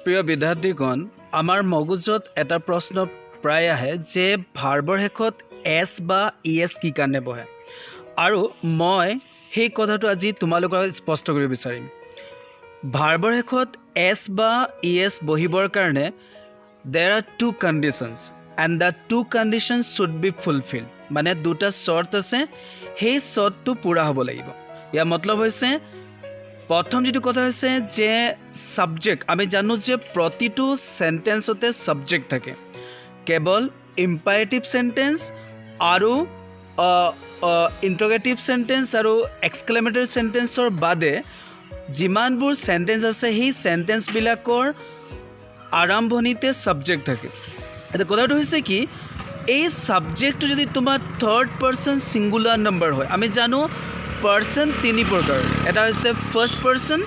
প্ৰিয় বিদ্যাৰ্থীগণ আমাৰ মগজুত এটা প্ৰশ্ন প্ৰায় আহে যে ভাৰ্বৰ শেষত এছ বা ইএছ কি কাৰণে বহে আৰু মই সেই কথাটো আজি তোমালোকৰ স্পষ্ট কৰিব বিচাৰিম ভাৰ্বৰ শেষত এছ বা ইএছ বহিবৰ কাৰণে there are two conditions and the two conditions should be fulfilled মানে দুটা শর্ত আছে সেই শর্তটো পুৰা হ'ব লাগিব ইয়াৰ মতলব হৈছে প্ৰথম যেটো কথা হৈছে যে সাবজেক্ট আমি জানো যে প্ৰতিটো সেন্টেন্সতে সাবজেক্ট থাকে কেৱল ইম্পাৰেটিভ সেন্টেন্স আৰু ইন্টাৰোগেটিভ সেন্টেন্স আৰু এক্সক্লেমেটৰী সেন্টেন্সৰ বাদে যিমানবোৰ সেন্টেন্স আছে সেই সেন্টেন্স বিলাকৰ আৰম্ভণিতে সাবজেক্ট থাকে এটা কথাটো হৈছে কি এই সাবজেক্টটো যদি তোমাৰ থাৰ্ড পাৰসন সিঙ্গুলাৰ নাম্বাৰ হয় আমি জানো পাৰসন তিনি প্ৰকাৰ এটা হৈছে first person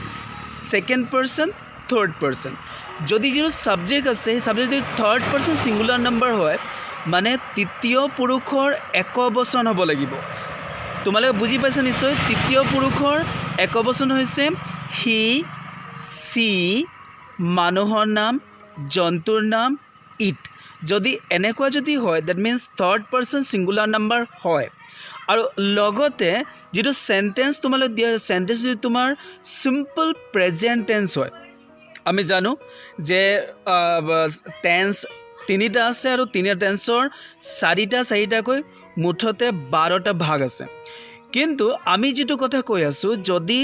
second person third person যদি যেটো সাবজেক্ট আছে সেই সাবজেক্ট যদি থার্ড পারসন সিঙ্গুলার নাম্বার হয় মানে তৃতীয় পুৰুষৰ একবচন হ'ব লাগিব তোমালোকে বুজি পাইছা নিশ্চয় তৃতীয় পুৰুষৰ একবচন হৈছে হি সি মানুহৰ নাম জন্তুৰ নাম ইট যদি এনেকুৱা যদি হয় that means third person singular number হয় আৰু লগতে যেটো সেন্টেন্স তোমালোক দিয়া সেন্টেন্স যদি তোমাৰ সিম্পল প্ৰেজেন্ট টেন্স হয় আমি জানো যে টেন্স তিনিটা আছে আৰু তিনিটা টেন্সৰ চাৰিটাকৈ মুঠতে 12টা ভাগ আছে কিন্তু আমি যেটো কথা কৈ আছো যদি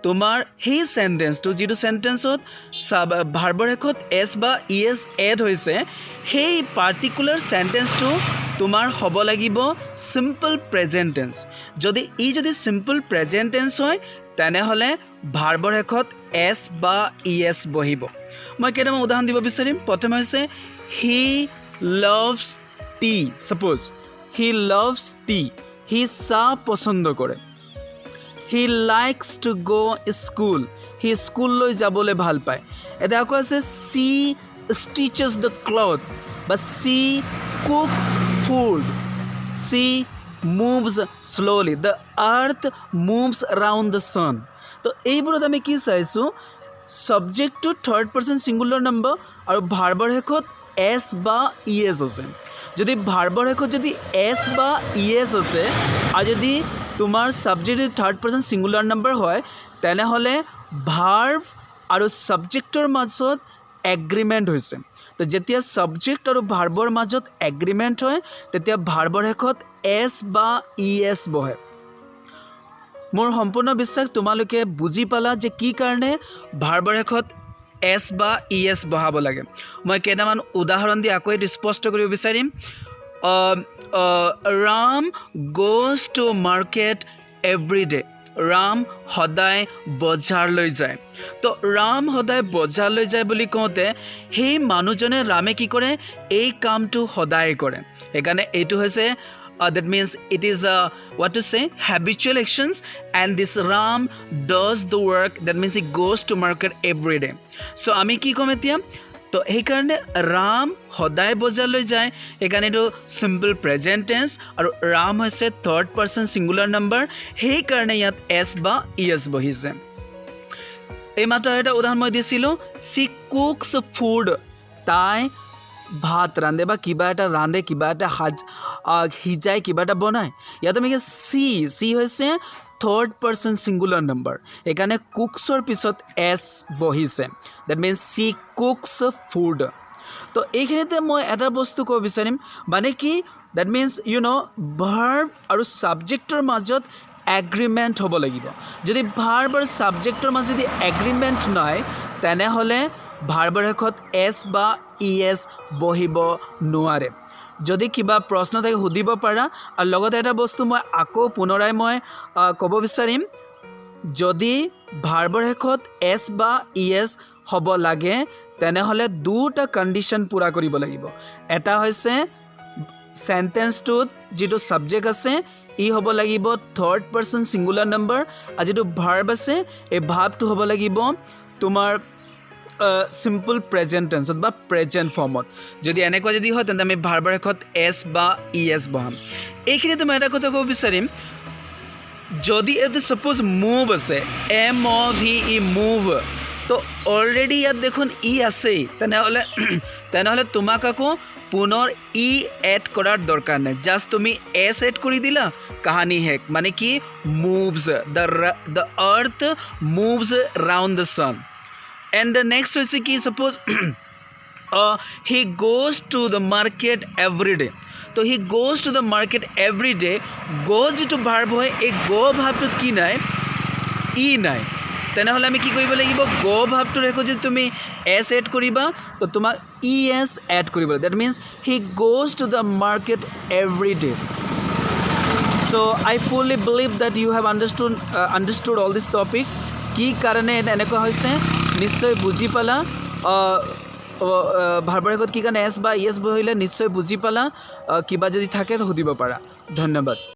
তোমাৰ সেই সেন্টেন্সটো যেটো সেন্টেন্সত ভাৰ্বৰ শেষত এছ বা ইএছ এড হৈছে সেই পাৰ্টিকুলাৰ সেন্টেন্সটো তোমাৰ হ'ব লাগিব সিম্পল প্ৰেজেন্ট টেন্স যদি সিম্পল প্ৰেজেন্ট টেন্স হয় তেনেহলে ভাৰ্বৰ শেষত এছ বা ইএছ বহিব মই কেইটামান উদাহৰণ দিব বিচাৰিম প্ৰথম হৈছে he loves tea suppose he loves tea he চাহ পছন্দ কৰে He likes to go school. He school লৈ যাবলৈ ভাল পায় এটা আকৌ আছে she stitches the cloth but she cooks food she moves slowly the earth moves around the sun তো এইবোৰত আমি কি চাইছো subject to third person singular number আৰু ভাৰ্বৰ শেষত এছ বা ইএছ আছে যদি ভাৰ্বৰ শেষত যদি এছ বা ইএছ আছে আৰু যদি তোমাৰ subject third person singular number হয় তেনেহলে ভাৰ্ব আৰু সাবজেক্টৰ মাজত এগ্ৰিমেন্ট হৈছে তো যেতিয়া সাবজেক্ট আৰু ভাৰ্বৰ মাজত এগ্ৰিমেন্ট হয় তেতিয়া ভাৰ্বৰ শেষত এছ বা ইএছ বহে মোৰ সম্পূৰ্ণ বিশ্বাস তোমালোকে বুজি পালা যে কি কাৰণে ভাৰ্বৰ শেষত এছ বা ইএছ বহাব লাগে মই কেইটামান উদাহৰণ দি আকৌ স্পষ্ট কৰিব বিচাৰিম Ram goes to market every day. Ram সদায় বজাৰলৈ যায় তো ৰাম সদায় বজাৰলৈ যায় বুলি কওঁতে সেই মানুহজনে ৰামে কি কৰে এই কামটো সদায় কৰে সেইকাৰণে এইটো হৈছে that means it is what to say habitual actions and this Ram does the work that means he goes to market every day so আমি কি কম এতিয়া তো সেইকাৰণে ৰাম সদায় বজাৰলৈ যায় সেইকাৰণে এইটো সিম্পল প্ৰেজেন্ট টেন্স আৰু ৰাম হৈছে থাৰ্ড পাৰসন সিঙ্গুলাৰ নাম্বাৰ সেইকাৰণে ইয়াত এছ বা ইএছ বহিছে এই মাত্ৰ এটা উদাহৰণ মই দিছিলোঁ she cooks food তাই ভাত ৰান্ধে বা কিবা এটা ৰান্ধে কিবা এটা সিজাই কিবা এটা বনায় ইয়াত আমি চি হৈছে থার্ড পারসন সিঙ্গুলার নাম্বার এখানে কুকসর পিছত এস বহিছে that means she cooks food তো এইখিনিতে মই এটা বস্তু ক'ব বিচাৰিম মানে কি that means you know verb আৰু সাবজেক্টৰ মাজত এগ্ৰিমেন্ট হ'ব লাগিব যদি ভাৰ্ব আৰু সাবজেক্টৰ মাজত যদি এগ্ৰিমেন্ট নাই তেনেহলে ভাৰ্বৰ শেষত এছ বা ইএছ বহিব নোৱাৰে যদি কিবা প্ৰশ্ন থাকে সুধিব পাৰা আৰু লগতে এটা বস্তু মই আকৌ পুনৰাই মই ক'ব বিচাৰিম যদি ভাৰ্বৰ শেষত এছ বা ইএছ হ'ব লাগে তেনেহলে দুটা কন্ডিশন পুৰা কৰিব লাগিব এটা হৈছে সেন্টেন্সটোত যেটো সাবজেক্ট আছে ই হ'ব লাগিব থাৰ্ড পাৰসন সিঙ্গুলাৰ নাম্বাৰ আৰু যেটো ভাৰ্ব আছে এই ভাৰ্বটো হ'ব লাগিব তোমাৰ সিম্পল প্ৰেজেন্ট টেন্সত বা প্ৰেজেন্ট ফৰ্মত যদি এনেকুৱা যদি হয় তেন্তে আমি ভাৰ্বৰ শেষত এছ বা ইএছ বহাম এইখিনিতে মই এটা কথা ক'ব বিচাৰিম যদি এটা সাপোজ মুভ আছে এম অ ভি ই মুভ তো অলৰেডি ইয়াত দেখোন ই আছেই তেনেহ'লে তোমাক আকৌ পুনৰ ই এড কৰাৰ দৰকাৰ নাই জাষ্ট তুমি এছ এড কৰি দিলা কাহানী শেষ মানে কি moves the earth moves round the sun and the next হৈছে কি suppose he goes to the market every day তো he goes to the market every day go' যিটো ভাৰ্ব হয় এই গ' ভাৱটোত কি নাই ই নাই তেনেহ'লে আমি কি কৰিব লাগিব গ' ভাৱটোৰ শেষত যদি তুমি এছ এড কৰিবা তো তোমাক ই এছ এড কৰিব লাগিব that means he goes to the market every day so' I fully believe that you have understood all this topic কি কাৰণে এনেকুৱা হৈছে নিশ্চয় বুজি পালা ভাৰ্বৰ শেষত কি কাৰণে এছ বা ইয়েছ বহিলে নিশ্চয় বুজি পালা কিবা যদি থাকে সুধিব পাৰা ধন্যবাদ